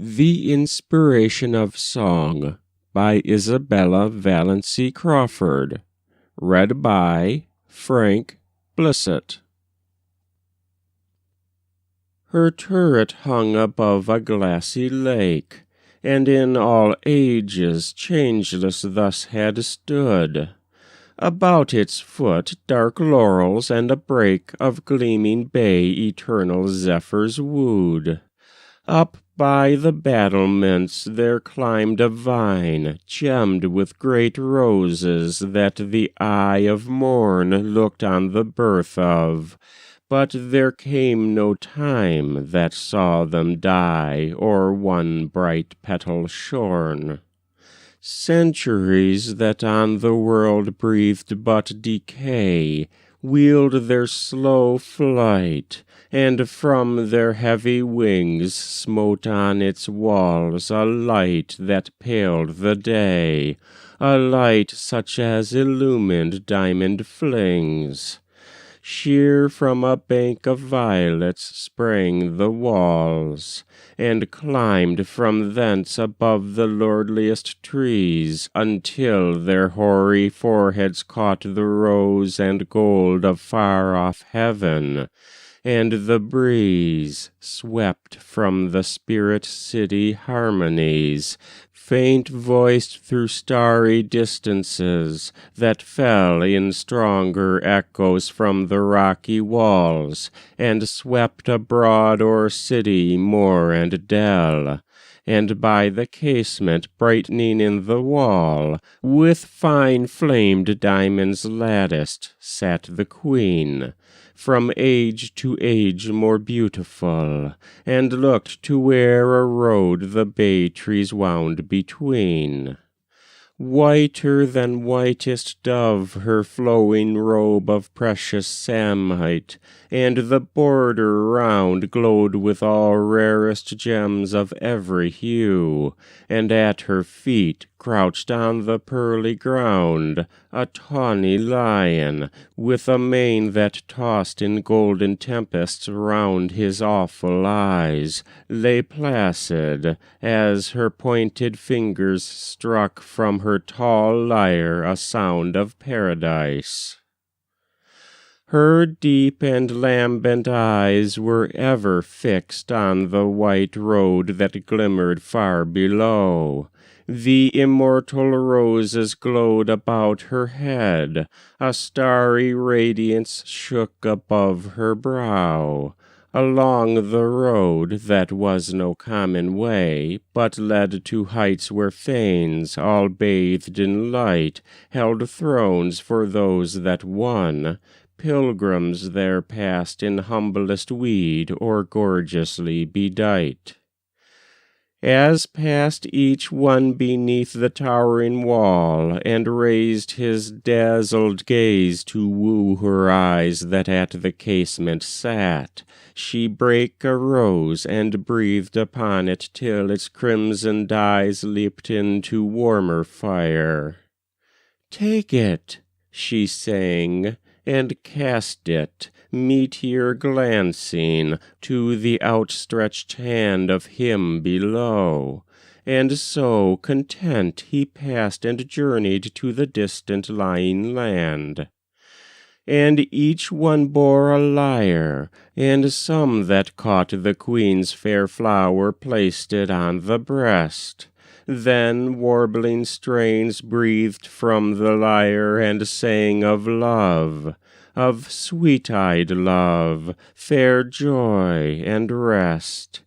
The Inspiration of Song by Isabella Valancy Crawford. Read by Frank Blissett. Her turret hung above a glassy lake, and in all ages changeless thus had stood. About its foot dark laurels and a brake of gleaming bay eternal zephyrs wooed. Up by the battlements there climbed a vine, gemmed with great roses that the eye of morn looked on the birth of. But there came no time that saw them die, or one bright petal shorn. Centuries that on the world breathed but decay wheeled their slow flight, and from their heavy wings smote on its walls a light that paled the day, a light such as illumined diamond flings. Sheer from a bank of violets sprang the walls, and climbed from thence above the lordliest trees, until their hoary foreheads caught the rose and gold of far-off heaven, and the breeze swept from the spirit city harmonies, faint-voiced through starry distances, that fell in stronger echoes from the rocky walls, and swept abroad o'er city, moor, and dell. And by the casement brightening in the wall, with fine flamed diamonds latticed, sat the queen, from age to age more beautiful, and looked to where a road the bay trees wound between. Whiter than whitest dove her flowing robe of precious samite, and the border round glowed with all rarest gems of every hue, and at her feet crouched on the pearly ground a tawny lion, with a mane that tossed in golden tempests round his awful eyes, lay placid, as her pointed fingers struck from her tall lyre a sound of paradise. Her deep and lambent eyes were ever fixed on the white road that glimmered far below. The immortal roses glowed about her head, a starry radiance shook above her brow. Along the road that was no common way, but led to heights where fanes, all bathed in light, held thrones for those that won. Pilgrims there passed in humblest weed or gorgeously bedight. As passed each one beneath the towering wall, and raised his dazzled gaze to woo her eyes that at the casement sat, she brake a rose and breathed upon it till its crimson dyes leaped into warmer fire. "Take it," she sang, and cast it, meteor glancing, to the outstretched hand of him below. And so, content, he passed and journeyed to the distant lying land. And each one bore a lyre, and some that caught the queen's fair flower placed it on the breast. Then warbling strains breathed from the lyre and sang of love, of sweet-eyed love, fair joy and rest.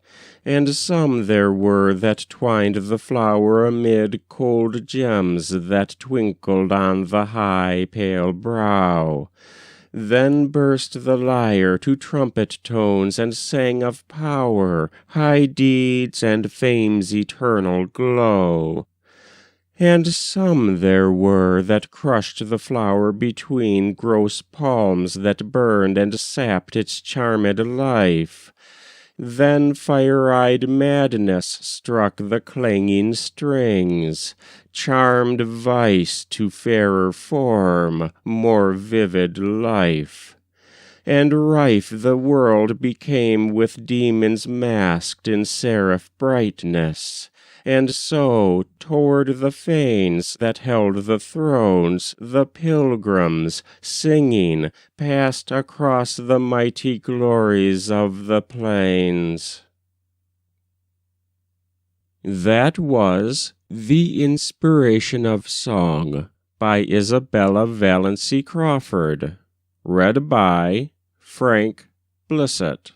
And some there were that twined the flower amid cold gems that twinkled on the high pale brow. Then burst the lyre to trumpet tones, and sang of power, high deeds, and fame's eternal glow. And some there were that crushed the flower between gross palms that burned and sapped its charmed life. Then fire-eyed madness struck the clanging strings, charmed vice to fairer form, more vivid life. and rife the world became with demons masked in seraph brightness. And so, toward the fanes that held the thrones, the pilgrims, singing, passed across the mighty glories of the plains. That was The Inspiration of Song by Isabella Valancy Crawford, read by Frank Blissett.